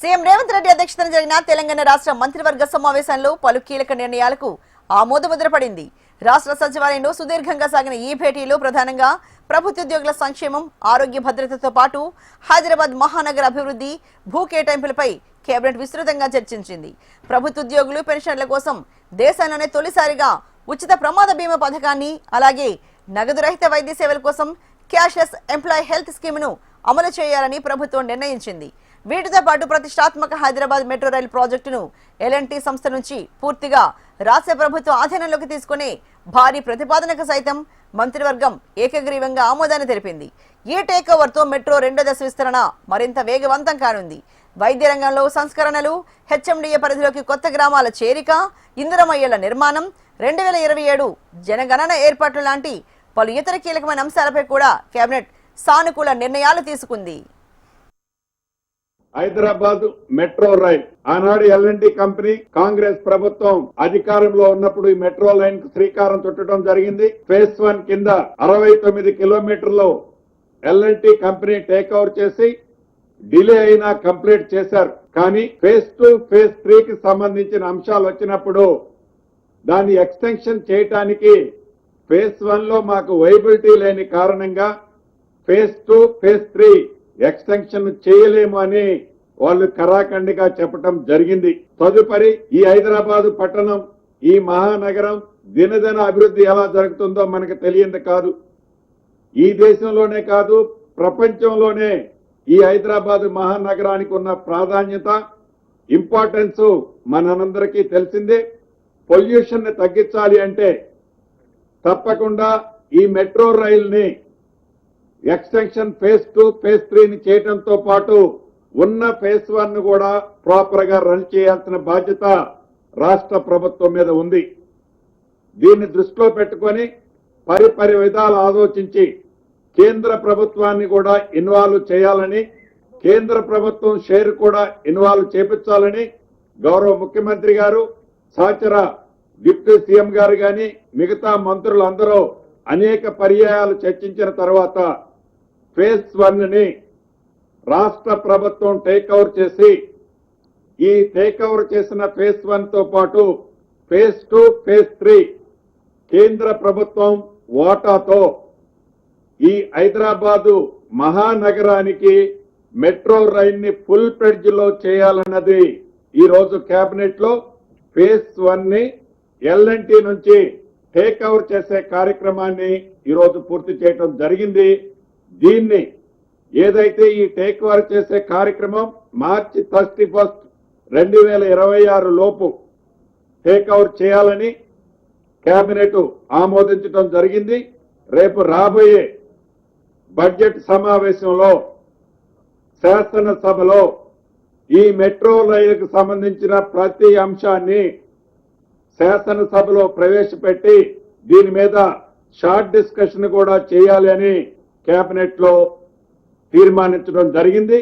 CM Revanth Reddy అధ్యక్షతన జరిగిన తెలంగాణ రాష్ట్ర మంత్రివర్గ సమావేశంలో పలు కీలక నిర్ణయాలకు ఆమోదముద్ర పడింది. రాష్ట్ర సచివాలయంలో సుదీర్ఘంగా సాగిన ఈ భేటీలో ప్రధానంగా ప్రభుత్వోద్యోగుల సంక్షేమం, ఆరోగ్య భద్రతతో పాటు హైదరాబాద్ మహానగర అభివృద్ధి, భూ కేటాయింపులపై కేబినెట్ విస్తృతంగా చర్చించింది. ప్రభుత్వోద్యోగులు, పెన్షన్ల కోసం దేశంలోనే తొలిసారిగా ఉచిత ప్రమాద బీమా పథకాన్ని, అలాగే నగదు రహిత వైద్య సేవల కోసం క్యాష్లెస్ ఎంప్లాయీ హెల్త్ స్కీమ్ను అమలు చేయాలని ప్రభుత్వం నిర్ణయించింది. వీటితో పాటు ప్రతిష్టాత్మక హైదరాబాద్ మెట్రో రైలు ప్రాజెక్టును L&T సంస్థ నుంచి పూర్తిగా రాష్ట్ర ప్రభుత్వం ఆధీనంలోకి తీసుకునే భారీ ప్రతిపాదనకు సైతం మంత్రివర్గం ఏకగ్రీవంగా ఆమోదాన్ని తెలిపింది. ఈ టేక్ ఓవర్ తో మెట్రో రెండో దశ విస్తరణ మరింత వేగవంతం కానుంది. వైద్య రంగంలో సంస్కరణలు, HMDA పరిధిలోకి కొత్త గ్రామాల చేరిక, ఇందిరమయ్యల నిర్మాణం, 2027 జనగణన ఏర్పాట్లు లాంటి పలు ఇతర కీలకమైన అంశాలపై కూడా కేబినెట్ సానుకూల నిర్ణయాలు తీసుకుంది. హైదరాబాద్ మెట్రో రైల్ ఆనాడు L&T కంపెనీ కాంగ్రెస్ ప్రభుత్వం అధికారంలో ఉన్నప్పుడు ఈ మెట్రో లైన్ కు శ్రీకారం చుట్టడం జరిగింది. ఫేజ్ 1 కింద 69 కిలోమీటర్లు L&T కంపెనీ టేక్ ఓవర్ చేసి డిలే అయినా కంప్లీట్ చేశారు. కానీ ఫేజ్ 2, ఫేజ్ 3 కి సంబంధించిన అంశాలు వచ్చినప్పుడు దాన్ని ఎక్స్టెన్షన్ చేయటానికి ఫేజ్ 1 లో మాకు వైబిలిటీ లేని కారణంగా ఫేజ్ 2, ఫేజ్ 3 ఎక్స్టెన్షన్ చేయలేము అని వాళ్ళు కరాఖండిగా చెప్పడం జరిగింది. తదుపరి ఈ హైదరాబాదు పట్టణం, ఈ మహానగరం దినదిన అభివృద్ధి ఎలా జరుగుతుందో మనకు తెలియంది కాదు. ఈ దేశంలోనే కాదు, ప్రపంచంలోనే ఈ హైదరాబాదు మహానగరానికి ఉన్న ప్రాధాన్యత, ఇంపార్టెన్స్ మనందరికీ తెలిసిందే. పొల్యూషన్ ని తగ్గించాలి అంటే తప్పకుండా ఈ మెట్రో రైల్ని ఎక్స్టెన్షన్ ఫేజ్ 2, ఫేజ్ 3 ని చేయడంతో పాటు ఉన్న ఫేజ్ 1 ను కూడా ప్రాపర్ గా రన్ చేయాల్సిన బాధ్యత రాష్ట్ర ప్రభుత్వం మీద ఉంది. దీన్ని దృష్టిలో పెట్టుకొని పరిపరి విధాలు ఆలోచించి కేంద్ర ప్రభుత్వాన్ని కూడా ఇన్వాల్వ్ చేయాలని, కేంద్ర ప్రభుత్వం షేర్ కూడా ఇన్వాల్వ్ చేపించాలని గౌరవ ముఖ్యమంత్రి గారు, సహచర డిప్యూటీ సీఎం గారు గాని మిగతా మంత్రులందరూ అనేక పర్యాయాలు చర్చించిన తర్వాత ఫేజ్ 1 ని రాష్ట్ర ప్రభుత్వం టేక్ ఓవర్ చేసి, ఈ టేక్ ఓవర్ చేసిన ఫేజ్ 1 తో పాటు ఫేజ్ 2, ఫేజ్ 3 కేంద్ర ప్రభుత్వం వాటాతో ఈ హైదరాబాదు మహానగరానికి మెట్రో రైల్ ని ఫుల్ ప్లెడ్జ్ లో చేయాలన్నది ఈ రోజు కేబినెట్ లో ఫేజ్ 1 ని L&T నుంచి టేక్ ఓవర్ చేసే కార్యక్రమాన్ని ఈ రోజు పూర్తి చేయడం జరిగింది. దీన్ని ఏదైతే ఈ టేక్ ఓవర్ చేసే కార్యక్రమం మార్చి 31, 2026 లోపు టేక్ ఓవర్ చేయాలని కేబినెట్ ఆమోదించడం జరిగింది. రేపు రాబోయే బడ్జెట్ సమావేశంలో శాసనసభలో ఈ మెట్రో రైలుకు సంబంధించిన ప్రతి అంశాన్ని శాసనసభలో ప్రవేశపెట్టి దీని మీద షార్ట్ డిస్కషన్ కూడా చేయాలి అని కేబినెట్ లో తీర్మానించడం జరిగింది.